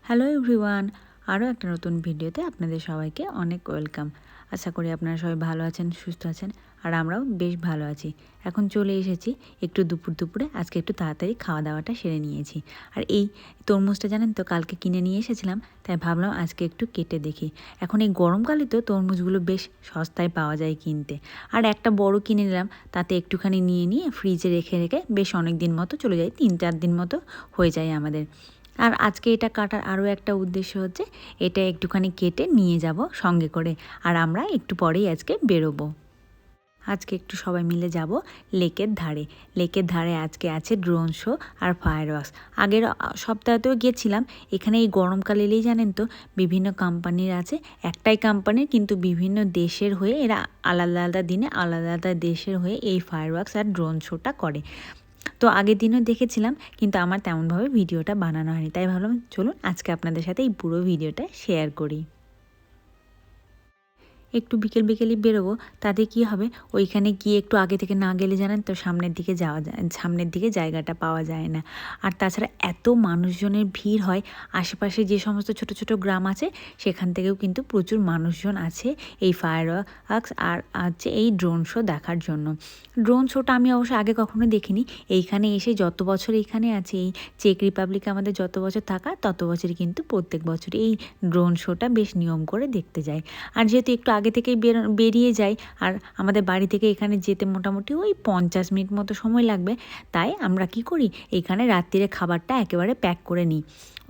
Hello everyone, আরও একটা নতুন ভিডিওতে আপনাদের সবাইকে অনেক ওয়েলকাম। আশা করি আপনারা সবাই ভালো আছেন, সুস্থ আছেন, আর আমরাও বেশ ভালো আছি। এখন চলে এসেছি একটু দুপুরে, আজকে একটু তাড়াতাড়ি খাওয়া দাওয়াটা সেরে নিয়েছি। আর এই তরমুজটা জানেন তো কালকে কিনে নিয়ে এসেছিলাম, তাই ভাবলাম আজকে একটু কেটে দেখি। এখন এই গরমকালে তো তরমুজগুলো বেশ সস্তায় পাওয়া যায় কিনতে। আর একটা বড় কিনে নিলাম, তাতে একটুখানি নিয়ে ফ্রিজে রেখে বেশ অনেক দিন মতো চলে যায়, 3-4 দিন মতো হয়ে যায় আমাদের। আর আজকে এটা কাটার আরও একটা উদ্দেশ্য হচ্ছে, এটা একটুখানি কেটে নিয়ে যাব সঙ্গে করে, আর আমরা একটু পরেই আজকে বেরোবো। আজকে একটু সবাই মিলে যাব লেকের ধারে আজকে আছে ড্রোন শো আর ফায়ার ওয়ার্কস। আগের সপ্তাহতেও গিয়েছিলাম। এখানে এই গরমকাল এলেই জানেন তো বিভিন্ন কোম্পানির আছে, একটাই কোম্পানির কিন্তু বিভিন্ন দেশের হয়ে এরা আলাদা আলাদা দিনে আলাদা আলাদা দেশের হয়ে এই ফায়ার ওয়ার্কস আর ড্রোন শোটা করে। তো আগের দিনও দেখেছিলাম, কিন্তু আমার তেমনভাবে ভিডিওটা বানানো হয়নি, তাই ভাবলাম চলুন আজকে আপনাদের সাথে এই পুরো ভিডিওটা শেয়ার করি। একটু বিকেলই বেরোবো, তাতে কি হবে, ওইখানে গিয়ে একটু আগে থেকে না গেলে জানেন তো সামনের দিকে জায়গাটা পাওয়া যায় না। আর তাছাড়া এত মানুষজনের ভিড় হয়, আশেপাশে যে সমস্ত ছোট ছোট গ্রাম আছে সেখান থেকেও কিন্তু প্রচুর মানুষজন আছে এই ফায়ার ওয়ার্কস আর আছে এই ড্রোন শো দেখার জন্য। ড্রোন শোটা আমি অবশ্য আগে কখনো দেখিনি। এইখানে এসে যত বছর এইখানে আছে, এই চেক রিপাবলিকে আমাদের যত বছর থাকা তত বছরই কিন্তু প্রত্যেক বছর এই ড্রোন শোটা বেশ নিয়ম করে দেখতে যায়। আর যেহেতু একটু আগে থেকেই বেরিয়ে যাই, আর আমাদের বাড়ি থেকে এখানে যেতে মোটামুটি ওই 50 মিনিট মতো সময় লাগবে, তাই আমরা কি করি, এইখানে রাত্রিরে খাবারটা একেবারে প্যাক করে নিই।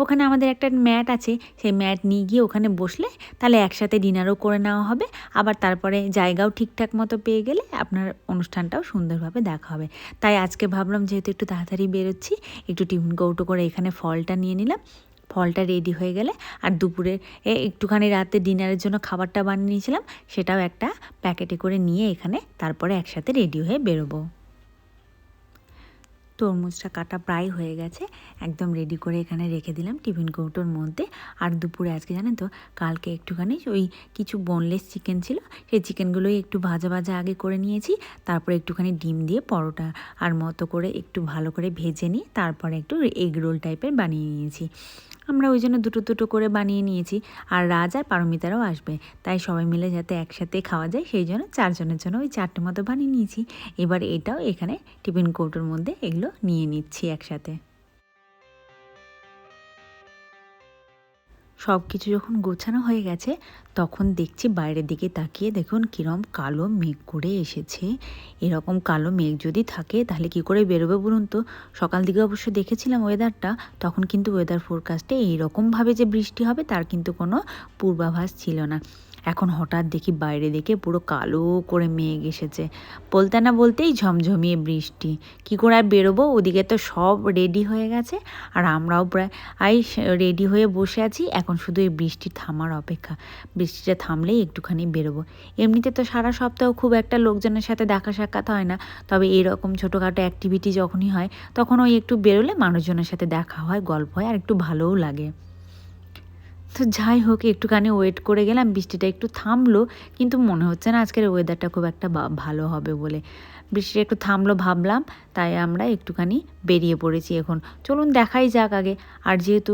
ওখানে আমাদের একটা ম্যাট আছে, সেই ম্যাট নিয়ে গিয়ে ওখানে বসলে তাহলে একসাথে ডিনারও করে নেওয়া হবে, আবার তারপরে জায়গাও ঠিকঠাক মতো পেয়ে গেলে আপনার অনুষ্ঠানটাও সুন্দরভাবে দেখা হবে। তাই আজকে ভাবলাম যেহেতু একটু তাড়াতাড়ি বেরোচ্ছি, একটু টিফিন কৌটো করে এখানে ফলটা নিয়ে নিলাম। ফলটা রেডি হয়ে গেলে, আর দুপুরে একটুখানি রাতে ডিনারের জন্য খাবারটা বানিয়ে নিয়েছিলাম, সেটাও একটা প্যাকেটে করে নিয়ে এখানে তারপরে একসাথে রেডি হয়ে বেরোবো। তরমুজটা কাটা প্রায় হয়ে গেছে, একদম রেডি করে এখানে রেখে দিলাম টিফিন কৌটোর মধ্যে। আর দুপুরে আজকে জানেন তো কালকে একটুখানি ওই কিছু বোনলেস চিকেন ছিল, সেই চিকেনগুলোই একটু ভাজা আগে করে নিয়েছি। তারপরে একটুখানি ডিম দিয়ে পরোটা আর মতো করে একটু ভালো করে ভেজে নিয়ে তারপরে একটু এগ রোল টাইপের বানিয়ে নিয়েছি। আমরা ওই জন্য দুটো করে বানিয়ে নিয়েছি। আর রাজ আর পারমিতারাও আসবে, তাই সবাই মিলে যাতে একসাথে খাওয়া যায় সেই জন্য 4 জনের জন্য ওই 4টে মতো বানিয়ে নিয়েছি। এবার এটাও এখানে টিফিন কৌটোর মধ্যে এগুলো নিয়ে নিচ্ছি একসাথে। সব কিছু যখন গোছানো হয়ে গেছে, তখন দেখছি বাইরের দিকে তাকিয়ে দেখুন কীরকম কালো মেঘ করে এসেছে। এরকম কালো মেঘ যদি থাকে তাহলে কি করে বেরোবে বলুন তো। সকাল দিকে অবশ্য দেখেছিলাম ওয়েদারটা, তখন কিন্তু ওয়েদার ফোরকাস্টে এইরকমভাবে যে বৃষ্টি হবে তার কিন্তু কোনো পূর্বাভাস ছিল না। এখন হঠাৎ দেখি বাইরে দেখে পুরো কালো করে মেঘ এসেছে, বলতে না বলতেই ঝমঝমিয়ে বৃষ্টি। কী করে আর বেরোবো, ওদিকে তো সব রেডি হয়ে গেছে, আর আমরাও প্রায় রেডি হয়ে বসে আছি। এখন শুধু এই বৃষ্টি থামার অপেক্ষা, বৃষ্টিটা থামলেই একটুখানি বেরোবো। এমনিতে তো সারা সপ্তাহ খুব একটা লোকজনের সাথে দেখা সাক্ষাৎ হয় না, তবে এরকম ছোটোখাটো অ্যাক্টিভিটি যখনই হয় তখন ওই একটু বেরোলে মানুষজনের সাথে দেখা হয়, গল্প হয়, আর একটু ভালোও লাগে। তো যাই হোক, একটুখানি ওয়েট করে গেলাম, বৃষ্টিটা একটু থামলো, কিন্তু মনে হচ্ছে না আজকের ওয়েদারটা খুব একটা ভালো হবে বলে। বৃষ্টিটা একটু থামলো ভাবলাম, তাই আমরা একটুখানি বেরিয়ে পড়েছি। এখন চলুন দেখাই যাক আগে। আর যেহেতু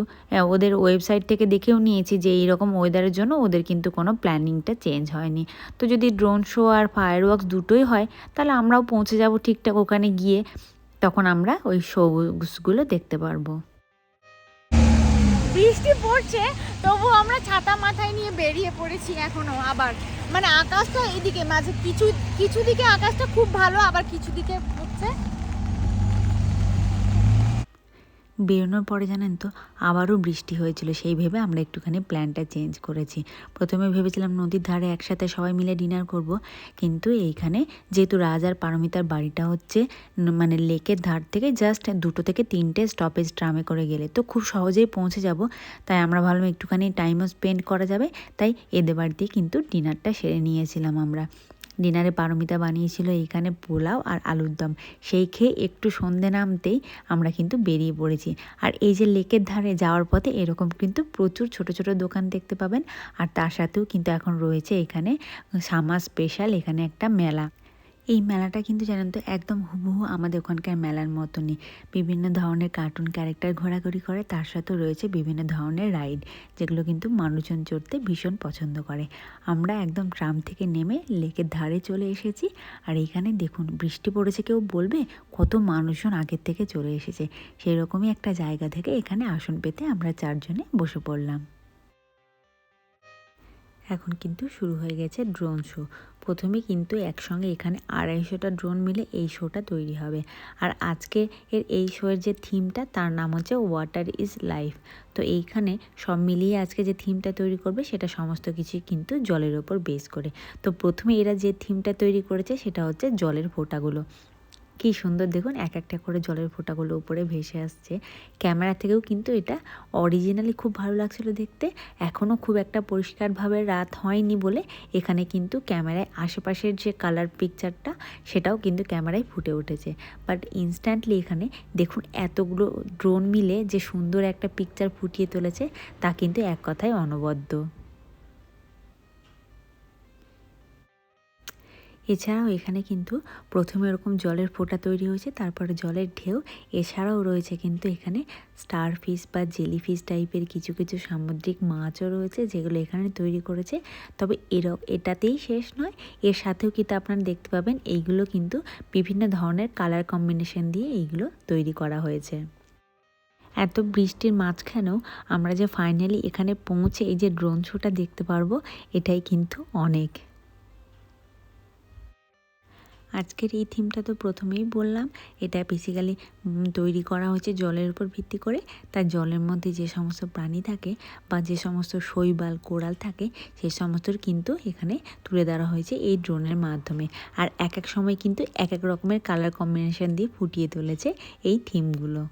ওদের ওয়েবসাইট থেকে দেখেও নিয়েছি যে এইরকম ওয়েদারের জন্য ওদের কিন্তু কোনো প্ল্যানিংটা চেঞ্জ হয়নি। তো যদি ড্রোন শো আর ফায়ার ওয়ার্কস দুটোই হয়, তাহলে আমরাও পৌঁছে যাব ঠিকঠাক ওখানে গিয়ে, তখন আমরা ওই শোগুলো দেখতে পারবো। বৃষ্টি পড়ছে, তবু আমরা ছাতা মাথায় নিয়ে বেরিয়ে পড়েছি এখনো। আবার মানে আকাশটা এদিকে মাঝে কিছু কিছু দিকে আকাশটা খুব ভালো, আবার কিছু দিকে হচ্ছে। বেরোনোর পরে জানেন তো আবারও বৃষ্টি হয়েছিল, সেই ভেবে আমরা একটুখানি প্ল্যানটা চেঞ্জ করেছি। প্রথমে ভেবেছিলাম নদীর ধারে একসাথে সবাই মিলে ডিনার করব, কিন্তু এইখানে যেহেতু রাজ আর পারমিতার বাড়িটা হচ্ছে মানে লেকের ধার থেকে জাস্ট 2 থেকে 3টে স্টপেজ ট্রামে করে গেলে তো খুব সহজেই পৌঁছে যাব। তাই আমরা ভাবলাম একটুখানি টাইমও স্পেন্ড করা যাবে, তাই এদের বাড়িতেই কিন্তু ডিনারটা সেরে নিয়েছিলাম আমরা। ডিনারে পারমিতা বানিয়েছিল এইখানে পোলাও আর আলুর দম, সেই খেয়ে একটু সন্ধে নামতেই আমরা কিন্তু বেরিয়ে পড়েছি। আর এই যে লেকের ধারে যাওয়ার পথে এরকম কিন্তু প্রচুর ছোট ছোট দোকান দেখতে পাবেন, আর তার সাথেও কিন্তু এখন রয়েছে এখানে সামার স্পেশাল এখানে একটা মেলা। এই মেলাটা কিন্তু জানেন তো একদম হুবহু আমাদের ওখানকার মেলার মতনই। বিভিন্ন ধরনের কার্টুন ক্যারেক্টার ঘোরাঘুরি করে, তার সাথেও রয়েছে বিভিন্ন ধরনের রাইড, যেগুলো কিন্তু মানুষজন চড়তে ভীষণ পছন্দ করে। আমরা একদম ট্রাম থেকে নেমে লেকের ধারে চলে এসেছি। আর এইখানে দেখুন বৃষ্টি পড়েছে, কেউ বলবে কত মানুষজন আগের থেকে চলে এসেছে। সেই রকমই একটা জায়গা থেকে এখানে আসন পেতে আমরা 4 জনে বসে পড়লাম। এখন কিন্তু শুরু হয়ে গেছে ড্রোন শো। প্রথমে কিন্তু একসঙ্গে এখানে 250টা ড্রোন মিলে এই শোটা তৈরি হবে। আর আজকে এই শোয়ের যে থিমটা, তার নাম হচ্ছে ওয়াটার ইজ লাইফ। তো এইখানে সব মিলিয়ে আজকে যে থিমটা তৈরি করবে সেটা সমস্ত কিছুই কিন্তু জলের ওপর বেস করে। তো প্রথমে এরা যে থিমটা তৈরি করেছে সেটা হচ্ছে জলের ফোঁটাগুলো। কী সুন্দর দেখুন, এক একটা করে জলের ফোঁটাগুলো উপরে ভেসে আসছে। ক্যামেরা থেকেও কিন্তু এটা অরিজিনালি খুব ভালো লাগছিলো দেখতে। এখনও খুব একটা পরিষ্কারভাবে রাত হয়নি বলে এখানে কিন্তু ক্যামেরায় আশেপাশের যে কালার পিকচারটা সেটাও কিন্তু ক্যামেরায় ফুটে উঠেছে। বাট ইনস্ট্যান্টলি এখানে দেখুন এতগুলো ড্রোন মিলে যে সুন্দর একটা পিকচার ফুটিয়ে তুলেছে, তা কিন্তু এক কথায় অনবদ্য। এছাড়াও এখানে কিন্তু প্রথমে এরকম জলের ফোঁটা তৈরি হয়েছে, তারপরে জলের ঢেউ। এছাড়াও রয়েছে কিন্তু এখানে স্টার ফিশ বা জেলি ফিশ টাইপের কিছু কিছু সামুদ্রিক মাছও রয়েছে, যেগুলো এখানে তৈরি করেছে। তবে এটাতেই শেষ নয়, এর সাথেও কিন্তু আপনারা দেখতে পাবেন এইগুলো কিন্তু বিভিন্ন ধরনের কালার কম্বিনেশন দিয়ে এইগুলো তৈরি করা হয়েছে। এত বৃষ্টির মাঝখানেও আমরা যে ফাইনালি এখানে পৌঁছে এই যে ড্রোন শোটা দেখতে পারবো, এটাই কিন্তু অনেক। আজকের এই থিমটা তো প্রথমেই বললাম, এটা বেসিক্যালি তৈরি করা হয়েছে জলের উপর ভিত্তি করে। তার জলের মধ্যে যে সমস্ত প্রাণী থাকে বা যে সমস্ত শৈবাল কোরাল থাকে, সেই সমস্তর কিন্তু এখানে তুলে ধরা হয়েছে এই ড্রোনের মাধ্যমে। আর এক এক সময় কিন্তু এক এক রকমের কালার কম্বিনেশন দিয়ে ফুটিয়ে তুলেছে এই থিমগুলো।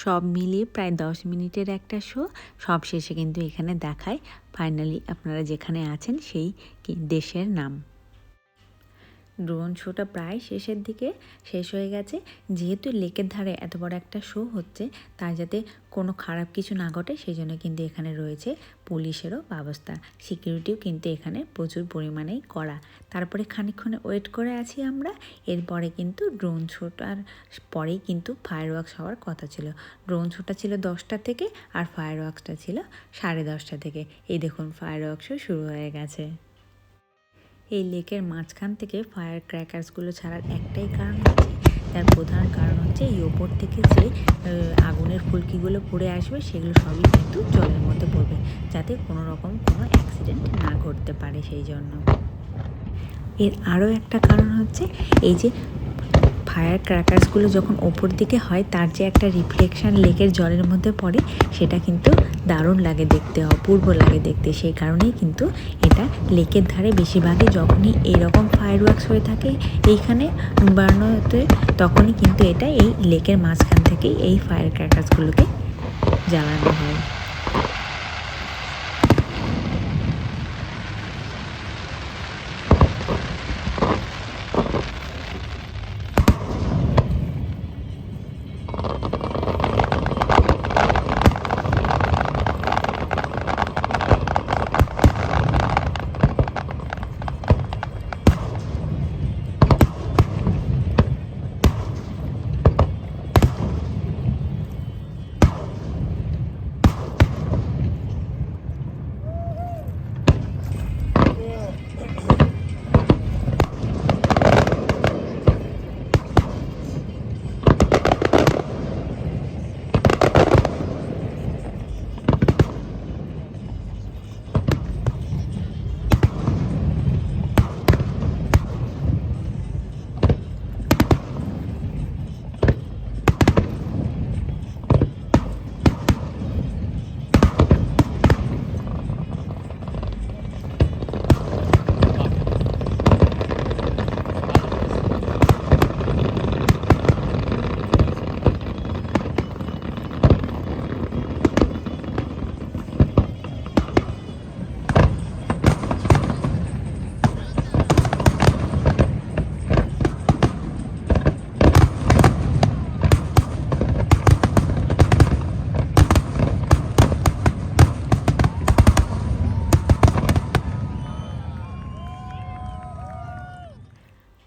সব মিলিয়ে প্রায় 10 মিনিটের একটা শো। সব শেষে কিন্তু এখানে দেখায় ফাইনালি আপনারা যেখানে আছেন সেই দেশের নাম। ড্রোন শোটা প্রায় শেষের দিকে শেষ হয়ে গেছে। যেহেতু লেকের ধারে এত বড় একটা শো হচ্ছে, তার যাতে কোনো খারাপ কিছু না ঘটে সেই জন্য কিন্তু এখানে রয়েছে পুলিশেরও ব্যবস্থা। সিকিউরিটিও কিন্তু এখানে প্রচুর পরিমাণেই করা। তারপরে খানিকক্ষণ ওয়েট করে আছি আমরা। এরপরে কিন্তু ড্রোন শোটার পরেই কিন্তু ফায়ার ওয়ার্কস হওয়ার কথা ছিল। ড্রোন শোটা ছিল 10টা থেকে, আর ফায়ার ওয়ার্কসটা ছিল 10:30 থেকে। এই দেখুন ফায়ার ওয়ার্কসও শুরু হয়ে গেছে। এই লেকের মাঝখান থেকে ফায়ার ক্র্যাকার্সগুলো ছাড়ার একটাই কারণ হচ্ছে, তার প্রধান কারণ হচ্ছে এই ওপর থেকে যে আগুনের ফুলকিগুলো পড়ে আসবে সেগুলো সবই কিন্তু জলের মধ্যে পড়বে, যাতে কোনো রকম কোনো অ্যাক্সিডেন্ট না ঘটতে পারে সেই জন্য। এর আরও একটা কারণ হচ্ছে এই যে ফায়ার ক্র্যাকার্সগুলো যখন ওপর দিকে হয়, তার যে একটা রিফ্লেকশান লেকের জলের মধ্যে পড়ে, সেটা কিন্তু দারুণ লাগে দেখতে, অপূর্ব লাগে দেখতে। সেই কারণেই কিন্তু এটা লেকের ধারে বেশিরভাগই যখনই এইরকম ফায়ার ওয়ার্কস হয়ে থাকে এইখানে বানানোতে, তখনই কিন্তু এটা এই লেকের মাঝখান থেকেই এই ফায়ার ক্র্যাকার্সগুলোকে জ্বালানো হয়।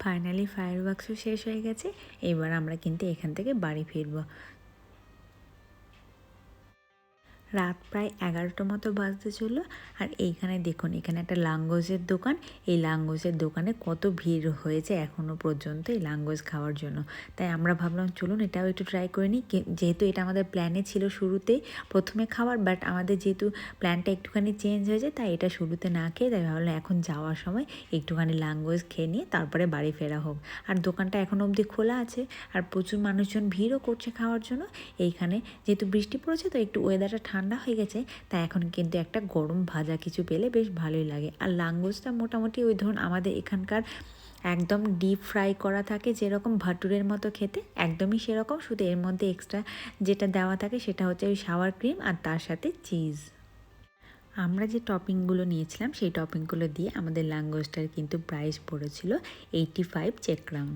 ফাইনালি ফায়ার ওয়ার্কসও শেষ হয়ে গেছে। এবার আমরা কিন্তু এখান থেকে বাড়ি ফিরবো। রাত প্রায় 11টা মতো বাজতে চললো। আর এইখানে দেখুন, এখানে একটা লাঙ্গোজের দোকান। এই লাঙ্গোজের দোকানে কত ভিড় হয়েছে এখনও পর্যন্ত এই লাঙ্গোজ খাওয়ার জন্য। তাই আমরা ভাবলাম চলুন এটাও একটু ট্রাই করে নিই, যেহেতু এটা আমাদের প্ল্যানে ছিল শুরুতেই প্রথমে খাবার, বাট আমাদের যেহেতু প্ল্যানটা একটুখানি চেঞ্জ হয়েছে তাই এটা শুরুতে না খেয়ে তাই ভাবলাম এখন যাওয়ার সময় একটুখানি লাঙ্গোজ খেয়ে নিয়ে তারপরে বাড়ি ফেরা হোক। আর দোকানটা এখনও অবধি খোলা আছে আর প্রচুর মানুষজন ভিড়ও করছে খাওয়ার জন্য। এইখানে যেহেতু বৃষ্টি পড়েছে তো একটু ওয়েদারটা ঠান্ডা হয়ে গেছে, তাই এখন কিন্তু একটা গরম ভাজা কিছু পেলে বেশ ভালোই লাগে। আর লাঙ্গোজটা মোটামুটি ওই ধরুন আমাদের এখানকার একদম ডিপ ফ্রাই করা থাকে যেরকম ভাটুরের মতো খেতে, একদমই সেরকম, শুধু এর মধ্যে এক্সট্রা যেটা দেওয়া থাকে সেটা হচ্ছে ওই সাওয়ার ক্রিম আর তার সাথে চিজ। আমরা যে টপিংগুলো নিয়েছিলাম সেই টপিংগুলো দিয়ে আমাদের লাঙ্গোজটার কিন্তু প্রাইস পড়েছিল 85 চেক ক্রাউন।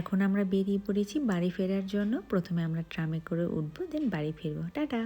এখন আমরা বেরিয়ে পড়েছি বাড়ি ফেরার জন্য। প্রথমে আমরা ট্রামে করে উঠবো, দেন বাড়ি ফিরবো। টাটা।